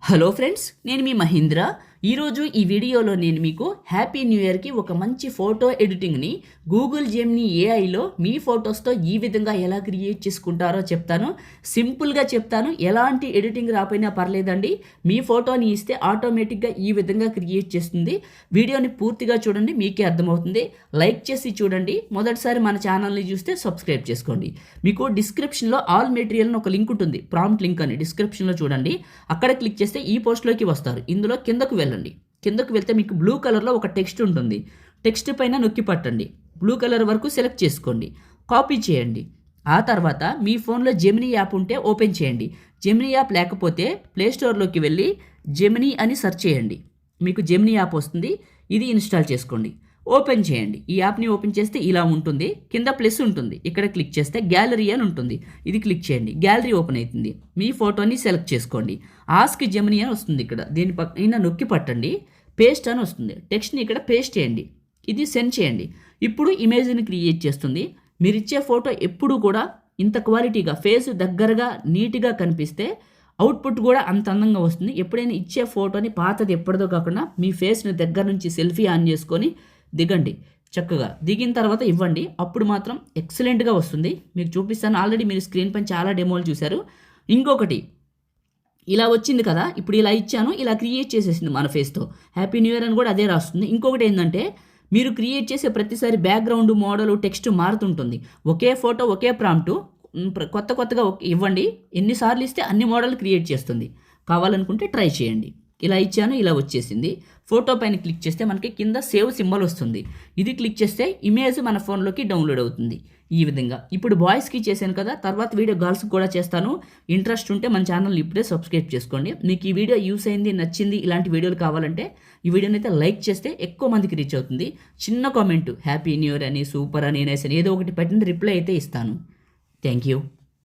Hello friends, నేను మీ మహేంద్ర. ఈరోజు ఈ వీడియోలో నేను మీకు హ్యాపీ న్యూ ఇయర్కి ఒక మంచి ఫోటో ఎడిటింగ్ని గూగుల్ జెమినీ ఏఐలో మీ ఫొటోస్తో ఈ విధంగా ఎలా క్రియేట్ చేసుకుంటారో చెప్తాను. సింపుల్గా చెప్తాను. ఎలాంటి ఎడిటింగ్ రాపోయినా పర్లేదండి. మీ ఫోటోని ఇస్తే ఆటోమేటిక్గా ఈ విధంగా క్రియేట్ చేస్తుంది. వీడియోని పూర్తిగా చూడండి, మీకే అర్థమవుతుంది. లైక్ చేసి చూడండి. మొదటిసారి మన ఛానల్ని చూస్తే సబ్స్క్రైబ్ చేసుకోండి. మీకు డిస్క్రిప్షన్లో ఆల్ మెటీరియల్ ఒక లింక్ ఉంటుంది, ప్రాంప్ట్ లింక్ అని. డిస్క్రిప్షన్లో చూడండి, అక్కడ క్లిక్ చేస్తే ఈ పోస్ట్లోకి వస్తారు. ఇందులో కిందకు వెళ్ళండి. కిందకు వెళ్తే మీకు బ్లూ కలర్లో ఒక టెక్స్ట్ ఉంటుంది. టెక్స్ట్ పైన నొక్కి పట్టండి. బ్లూ కలర్ వరకు సెలెక్ట్ చేసుకోండి. కాపీ చేయండి. ఆ తర్వాత మీ ఫోన్లో జెమినీ యాప్ ఉంటే ఓపెన్ చేయండి. జెమినీ యాప్ లేకపోతే ప్లేస్టోర్లోకి వెళ్ళి జెమినీ అని సెర్చ్ చేయండి. మీకు జెమినీ యాప్ వస్తుంది. ఇది ఇన్స్టాల్ చేసుకోండి. ఓపెన్ చేయండి. ఈ యాప్ని ఓపెన్ చేస్తే ఇలా ఉంటుంది. కింద ప్లస్ ఉంటుంది, ఇక్కడ క్లిక్ చేస్తే గ్యాలరీ అని ఉంటుంది. ఇది క్లిక్ చేయండి. గ్యాలరీ ఓపెన్ అవుతుంది. మీ ఫోటోని సెలెక్ట్ చేసుకోండి. ఆస్క్ జెమినీ అని వస్తుంది. ఇక్కడ దీని పైన నొక్కి పట్టండి. పేస్ట్ అని వస్తుంది. టెక్స్ట్ని ఇక్కడ పేస్ట్ చేయండి. ఇది సెండ్ చేయండి. ఇప్పుడు ఇమేజ్ని క్రియేట్ చేస్తుంది. మీరు ఇచ్చే ఫోటో ఎప్పుడు కూడా ఇంత క్వాలిటీగా, ఫేస్ దగ్గరగా నీట్గా కనిపిస్తే అవుట్పుట్ కూడా అంత అందంగా వస్తుంది. ఎప్పుడైనా ఇచ్చే ఫోటోని పాతది ఎప్పటిదో కాకుండా మీ ఫేస్ని దగ్గర నుంచి సెల్ఫీ ఆన్ చేసుకొని దిగండి. చక్కగా దిగిన తర్వాత ఇవ్వండి. అప్పుడు మాత్రం ఎక్సలెంట్గా వస్తుంది. మీకు చూపిస్తాను. ఆల్రెడీ మీరు స్క్రీన్ పైన చాలా డెమోలు చూశారు. ఇంకొకటి ఇలా వచ్చింది కదా, ఇప్పుడు ఇలా ఇచ్చాను, ఇలా క్రియేట్ చేసేసింది మన ఫేస్తో. హ్యాపీ న్యూ ఇయర్ అని కూడా అదే రాస్తుంది. ఇంకొకటి ఏంటంటే, మీరు క్రియేట్ చేసే ప్రతిసారి బ్యాక్గ్రౌండ్, మోడల్, టెక్స్ట్ మారుతుంటుంది. ఒకే ఫోటో, ఒకే ప్రాంప్టు కొత్తగా ఇవ్వండి. ఎన్నిసార్లు ఇస్తే అన్ని మోడల్ క్రియేట్ చేస్తుంది. కావాలనుకుంటే ట్రై చేయండి. ఇలా ఇచ్చాను, ఇలా వచ్చేసింది. ఫోటో పైన క్లిక్ చేస్తే మనకి కింద సేవ్ సింబల్ వస్తుంది. ఇది క్లిక్ చేస్తే ఇమేజ్ మన ఫోన్లోకి డౌన్లోడ్ అవుతుంది. ఈ విధంగా ఇప్పుడు బాయ్స్కి చేశాను కదా, తర్వాత వీడియో గర్ల్స్కి కూడా చేస్తాను. ఇంట్రెస్ట్ ఉంటే మన ఛానల్ ఇప్పుడే సబ్స్క్రైబ్ చేసుకోండి. మీకు ఈ వీడియో యూస్ అయింది, నచ్చింది, ఇలాంటి వీడియోలు కావాలంటే ఈ వీడియోని అయితే లైక్ చేస్తే ఎక్కువ మందికి రీచ్ అవుతుంది. చిన్న కామెంట్ హ్యాపీ న్యూ ఇయర్ అని, సూపర్ అని, నైస్ అని ఏదో ఒకటి పెట్టండి, రిప్లై అయితే ఇస్తాను. Thank you.